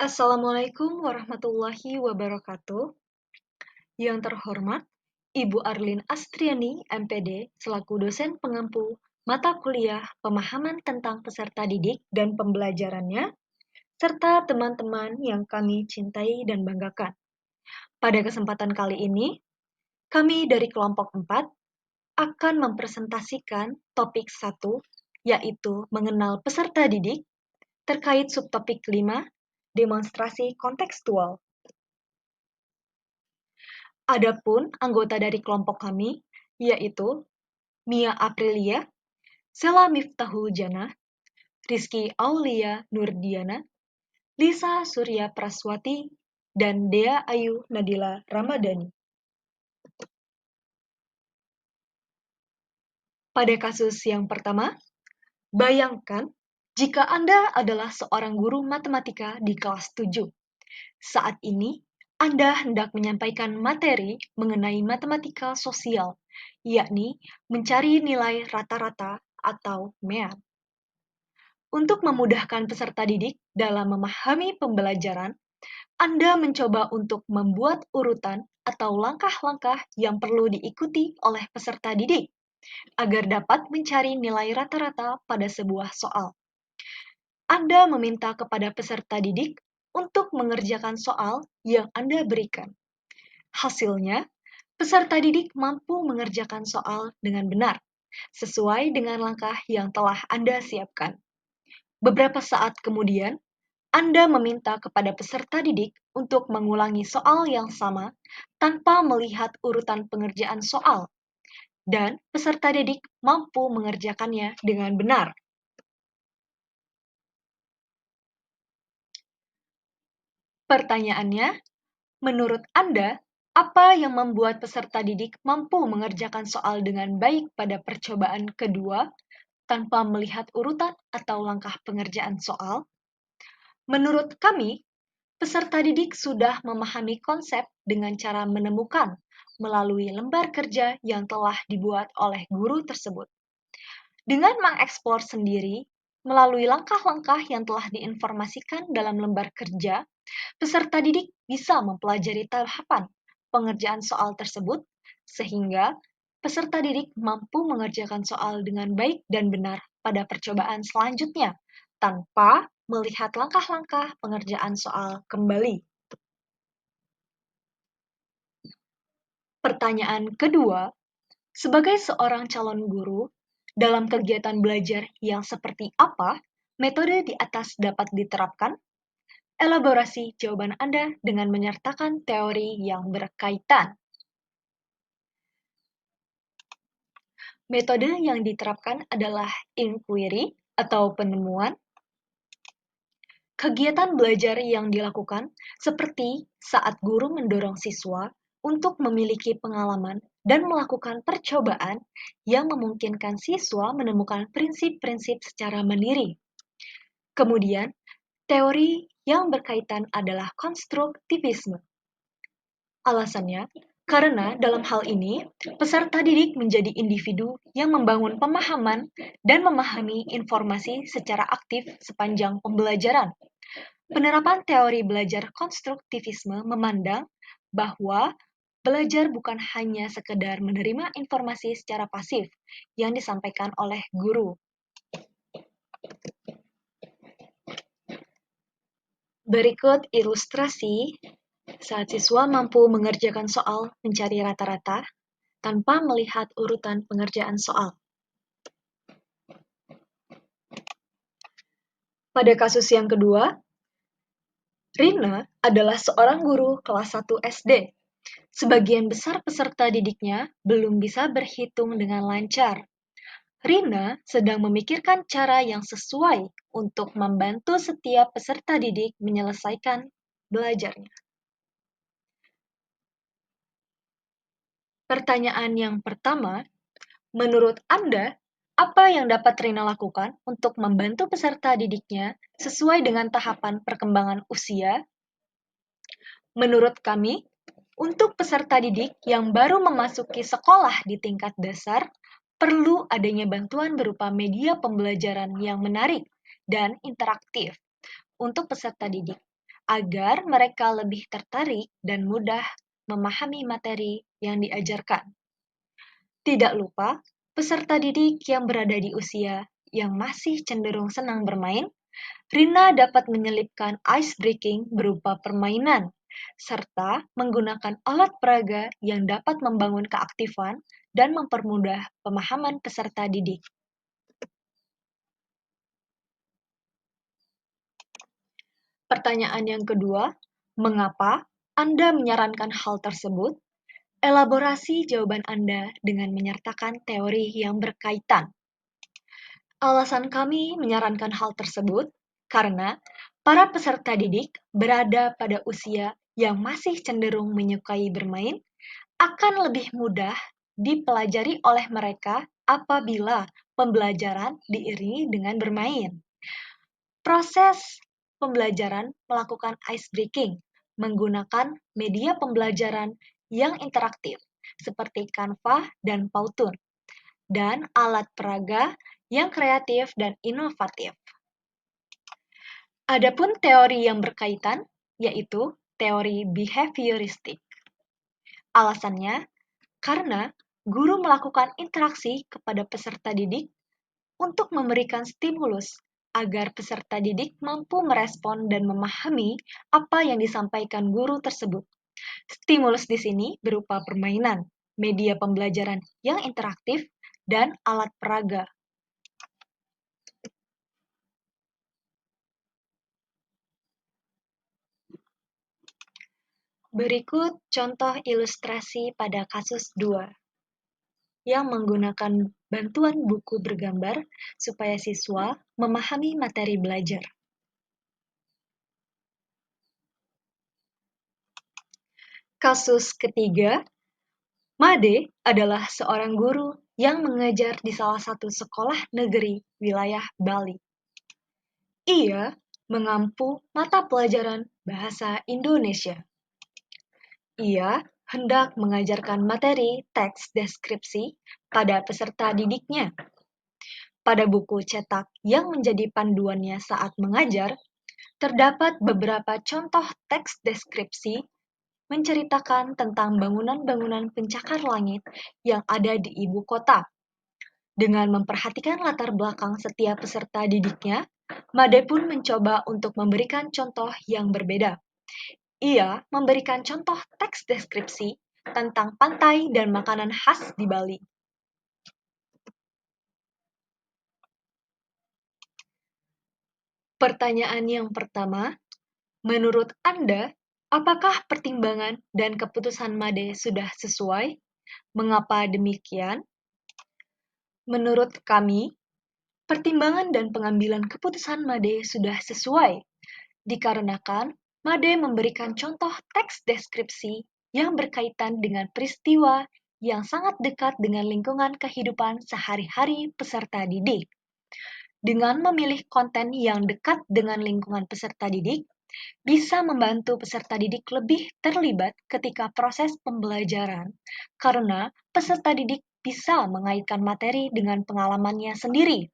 Assalamualaikum warahmatullahi wabarakatuh. Yang terhormat, Ibu Arlin Astriani, MPD, selaku dosen pengampu mata kuliah Pemahaman tentang Peserta Didik dan Pembelajarannya, serta teman-teman yang kami cintai dan banggakan. Pada kesempatan kali ini, kami dari kelompok 4 akan mempresentasikan topik 1, yaitu mengenal peserta didik, terkait subtopik 5, demonstrasi kontekstual. Adapun anggota dari kelompok kami, yaitu Mia Aprilia, Sela Miftahul Jannah, Rizky Aulia Nurdiana, Lisa Surya Praswati, dan Dea Ayu Nadila Ramadhani. Pada kasus yang pertama, bayangkan jika Anda adalah seorang guru matematika di kelas 7. Saat ini, Anda hendak menyampaikan materi mengenai matematika sosial, yakni mencari nilai rata-rata atau MEAT. Untuk memudahkan peserta didik dalam memahami pembelajaran, Anda mencoba untuk membuat urutan atau langkah-langkah yang perlu diikuti oleh peserta didik agar dapat mencari nilai rata-rata pada sebuah soal. Anda meminta kepada peserta didik untuk mengerjakan soal yang Anda berikan. Hasilnya, peserta didik mampu mengerjakan soal dengan benar, sesuai dengan langkah yang telah Anda siapkan. Beberapa saat kemudian, Anda meminta kepada peserta didik untuk mengulangi soal yang sama tanpa melihat urutan pengerjaan soal, dan peserta didik mampu mengerjakannya dengan benar. Pertanyaannya, menurut Anda, apa yang membuat peserta didik mampu mengerjakan soal dengan baik pada percobaan kedua tanpa melihat urutan atau langkah pengerjaan soal? Menurut kami, peserta didik sudah memahami konsep dengan cara menemukan melalui lembar kerja yang telah dibuat oleh guru tersebut. Dengan mengeksplor sendiri, melalui langkah-langkah yang telah diinformasikan dalam lembar kerja, peserta didik bisa mempelajari tahapan pengerjaan soal tersebut, sehingga peserta didik mampu mengerjakan soal dengan baik dan benar pada percobaan selanjutnya, tanpa melihat langkah-langkah pengerjaan soal kembali. Pertanyaan kedua, sebagai seorang calon guru, dalam kegiatan belajar yang seperti apa metode di atas dapat diterapkan? Elaborasi jawaban Anda dengan menyertakan teori yang berkaitan. Metode yang diterapkan adalah inquiry atau penemuan. Kegiatan belajar yang dilakukan seperti saat guru mendorong siswa untuk memiliki pengalaman dan melakukan percobaan yang memungkinkan siswa menemukan prinsip-prinsip secara mandiri. Kemudian, teori yang berkaitan adalah konstruktivisme. Alasannya, karena dalam hal ini, peserta didik menjadi individu yang membangun pemahaman dan memahami informasi secara aktif sepanjang pembelajaran. Penerapan teori belajar konstruktivisme memandang bahwa belajar bukan hanya sekedar menerima informasi secara pasif yang disampaikan oleh guru. Berikut ilustrasi saat siswa mampu mengerjakan soal mencari rata-rata tanpa melihat urutan pengerjaan soal. Pada kasus yang kedua, Rina adalah seorang guru kelas 1 SD. Sebagian besar peserta didiknya belum bisa berhitung dengan lancar. Rina sedang memikirkan cara yang sesuai untuk membantu setiap peserta didik menyelesaikan belajarnya. Pertanyaan yang pertama, menurut Anda, apa yang dapat Rina lakukan untuk membantu peserta didiknya sesuai dengan tahapan perkembangan usia? Menurut kami, untuk peserta didik yang baru memasuki sekolah di tingkat dasar, perlu adanya bantuan berupa media pembelajaran yang menarik dan interaktif untuk peserta didik, agar mereka lebih tertarik dan mudah memahami materi yang diajarkan. Tidak lupa, peserta didik yang berada di usia yang masih cenderung senang bermain, Rina dapat menyelipkan ice breaking berupa permainan, serta menggunakan alat peraga yang dapat membangun keaktifan dan mempermudah pemahaman peserta didik. Pertanyaan yang kedua, mengapa Anda menyarankan hal tersebut? Elaborasi jawaban Anda dengan menyertakan teori yang berkaitan. Alasan kami menyarankan hal tersebut karena para peserta didik berada pada usia yang masih cenderung menyukai bermain akan lebih mudah dipelajari oleh mereka apabila pembelajaran diiringi dengan bermain. Proses pembelajaran melakukan ice breaking menggunakan media pembelajaran yang interaktif seperti Canva dan Powtoon, dan alat peraga yang kreatif dan inovatif. Adapun teori yang berkaitan, yaitu teori behavioristik. Alasannya, karena guru melakukan interaksi kepada peserta didik untuk memberikan stimulus agar peserta didik mampu merespon dan memahami apa yang disampaikan guru tersebut. Stimulus di sini berupa permainan, media pembelajaran yang interaktif, dan alat peraga. Berikut contoh ilustrasi pada kasus 2 yang menggunakan bantuan buku bergambar supaya siswa memahami materi belajar. Kasus ketiga, Made adalah seorang guru yang mengajar di salah satu sekolah negeri wilayah Bali. Ia mengampu mata pelajaran bahasa Indonesia. Ia hendak mengajarkan materi teks deskripsi pada peserta didiknya. Pada buku cetak yang menjadi panduannya saat mengajar, terdapat beberapa contoh teks deskripsi menceritakan tentang bangunan-bangunan pencakar langit yang ada di ibu kota. Dengan memperhatikan latar belakang setiap peserta didiknya, Made pun mencoba untuk memberikan contoh yang berbeda. Ia memberikan contoh teks deskripsi tentang pantai dan makanan khas di Bali. Pertanyaan yang pertama, menurut Anda, apakah pertimbangan dan keputusan Made sudah sesuai? Mengapa demikian? Menurut kami, pertimbangan dan pengambilan keputusan Made sudah sesuai, dikarenakan Made memberikan contoh teks deskripsi yang berkaitan dengan peristiwa yang sangat dekat dengan lingkungan kehidupan sehari-hari peserta didik. Dengan memilih konten yang dekat dengan lingkungan peserta didik, bisa membantu peserta didik lebih terlibat ketika proses pembelajaran, karena peserta didik bisa mengaitkan materi dengan pengalamannya sendiri,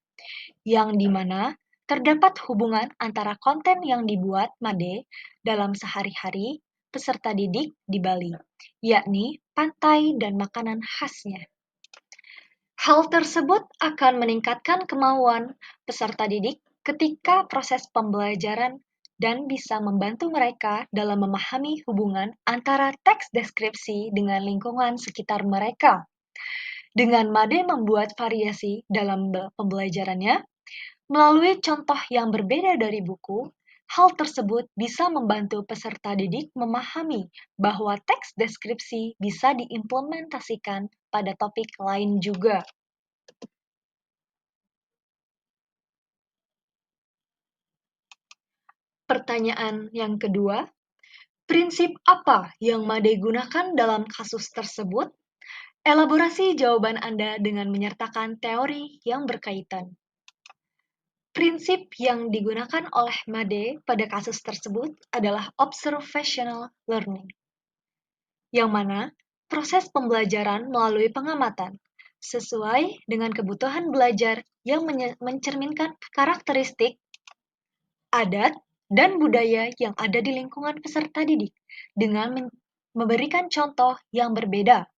yang dimana terdapat hubungan antara konten yang dibuat Made dalam sehari-hari peserta didik di Bali, yakni pantai dan makanan khasnya. Hal tersebut akan meningkatkan kemauan peserta didik ketika proses pembelajaran dan bisa membantu mereka dalam memahami hubungan antara teks deskripsi dengan lingkungan sekitar mereka. Dengan Made membuat variasi dalam pembelajarannya, melalui contoh yang berbeda dari buku, hal tersebut bisa membantu peserta didik memahami bahwa teks deskripsi bisa diimplementasikan pada topik lain juga. Pertanyaan yang kedua, prinsip apa yang Made gunakan dalam kasus tersebut? Elaborasi jawaban Anda dengan menyertakan teori yang berkaitan. Prinsip yang digunakan oleh Made pada kasus tersebut adalah observational learning, yang mana proses pembelajaran melalui pengamatan, sesuai dengan kebutuhan belajar yang mencerminkan karakteristik, adat, dan budaya yang ada di lingkungan peserta didik dengan memberikan contoh yang berbeda,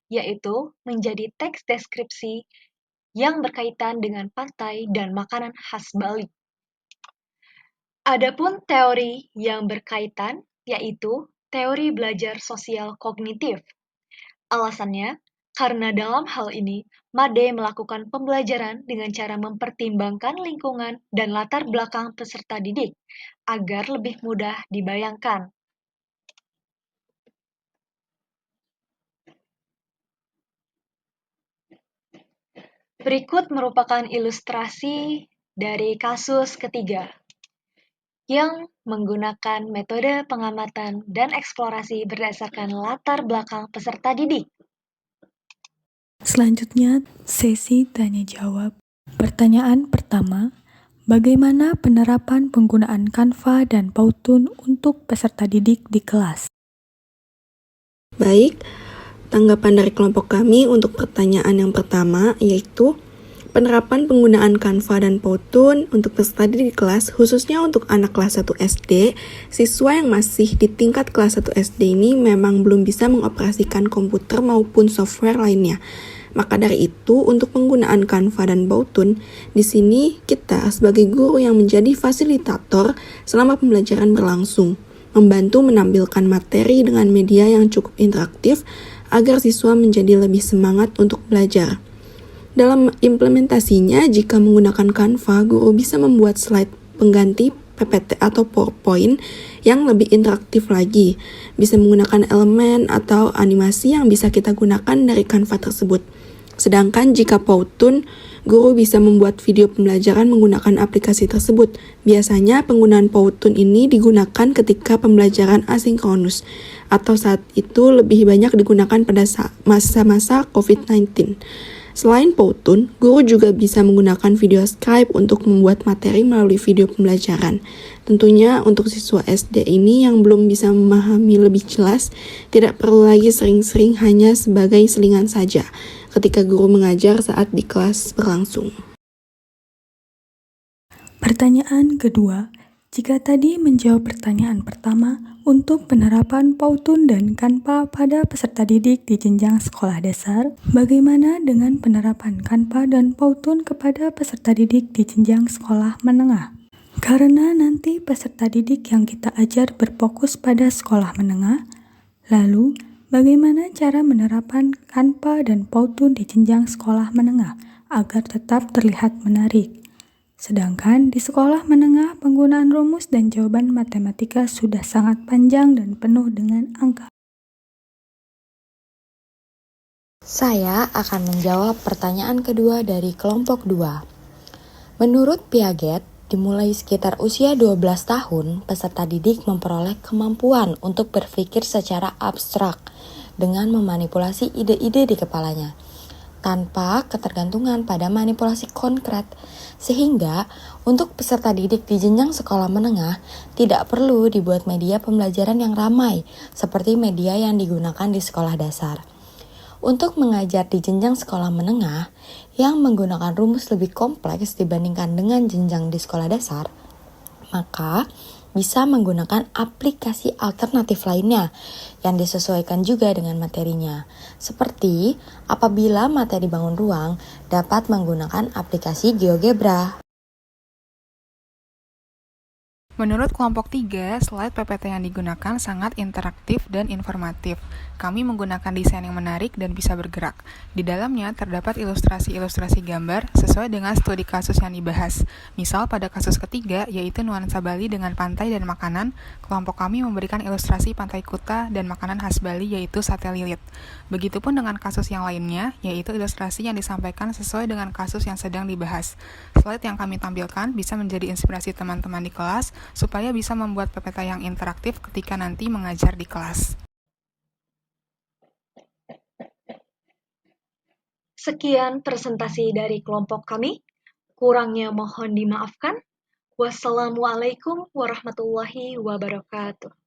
yaitu menjadi teks deskripsi yang berkaitan dengan pantai dan makanan khas Bali. Adapun teori yang berkaitan, yaitu teori belajar sosial kognitif. Alasannya, karena dalam hal ini, Made melakukan pembelajaran dengan cara mempertimbangkan lingkungan dan latar belakang peserta didik, agar lebih mudah dibayangkan. Berikut merupakan ilustrasi dari kasus ketiga, yang menggunakan metode pengamatan dan eksplorasi berdasarkan latar belakang peserta didik. Selanjutnya, sesi tanya jawab. Pertanyaan pertama, bagaimana penerapan penggunaan Canva dan Powtoon untuk peserta didik di kelas? Baik, tanggapan dari kelompok kami untuk pertanyaan yang pertama yaitu penerapan penggunaan Canva dan Powtoon untuk peserta didik di kelas, khususnya untuk anak kelas 1 SD, siswa yang masih di tingkat kelas 1 SD ini memang belum bisa mengoperasikan komputer maupun software lainnya. Maka dari itu, untuk penggunaan Canva dan Powtoon, di sini kita sebagai guru yang menjadi fasilitator selama pembelajaran berlangsung, membantu menampilkan materi dengan media yang cukup interaktif agar siswa menjadi lebih semangat untuk belajar. Dalam implementasinya, jika menggunakan Canva, guru bisa membuat slide pengganti PPT atau PowerPoint yang lebih interaktif lagi. Bisa menggunakan elemen atau animasi yang bisa kita gunakan dari Canva tersebut. Sedangkan jika Powtoon, guru bisa membuat video pembelajaran menggunakan aplikasi tersebut. Biasanya penggunaan Powtoon ini digunakan ketika pembelajaran asinkronus, atau saat itu lebih banyak digunakan pada masa-masa COVID-19. Selain Powtoon, guru juga bisa menggunakan video Skype untuk membuat materi melalui video pembelajaran. Tentunya untuk siswa SD ini yang belum bisa memahami lebih jelas, tidak perlu lagi sering-sering hanya sebagai selingan saja ketika guru mengajar saat di kelas berlangsung. Pertanyaan kedua, jika tadi menjawab pertanyaan pertama untuk penerapan Powtoon dan Canva pada peserta didik di jenjang sekolah dasar, bagaimana dengan penerapan Canva dan Powtoon kepada peserta didik di jenjang sekolah menengah? Karena nanti peserta didik yang kita ajar berfokus pada sekolah menengah, lalu bagaimana cara menerapkan Canva dan Powtoon di jenjang sekolah menengah agar tetap terlihat menarik? Sedangkan di sekolah menengah, penggunaan rumus dan jawaban matematika sudah sangat panjang dan penuh dengan angka. Saya akan menjawab pertanyaan kedua dari kelompok 2. Menurut Piaget, dimulai sekitar usia 12 tahun, peserta didik memperoleh kemampuan untuk berpikir secara abstrak dengan memanipulasi ide-ide di kepalanya, tanpa ketergantungan pada manipulasi konkret, sehingga untuk peserta didik di jenjang sekolah menengah tidak perlu dibuat media pembelajaran yang ramai seperti media yang digunakan di sekolah dasar. Untuk mengajar di jenjang sekolah menengah yang menggunakan rumus lebih kompleks dibandingkan dengan jenjang di sekolah dasar, maka bisa menggunakan aplikasi alternatif lainnya yang disesuaikan juga dengan materinya. Seperti apabila materi bangun ruang dapat menggunakan aplikasi GeoGebra. Menurut kelompok 3, slide PPT yang digunakan sangat interaktif dan informatif. Kami menggunakan desain yang menarik dan bisa bergerak. Di dalamnya terdapat ilustrasi-ilustrasi gambar sesuai dengan studi kasus yang dibahas. Misal pada kasus ketiga, yaitu nuansa Bali dengan pantai dan makanan, kelompok kami memberikan ilustrasi pantai Kuta dan makanan khas Bali yaitu sate lilit. Begitupun dengan kasus yang lainnya, yaitu ilustrasi yang disampaikan sesuai dengan kasus yang sedang dibahas. Slide yang kami tampilkan bisa menjadi inspirasi teman-teman di kelas supaya bisa membuat PPT yang interaktif ketika nanti mengajar di kelas. Sekian presentasi dari kelompok kami. Kurangnya mohon dimaafkan. Wassalamualaikum warahmatullahi wabarakatuh.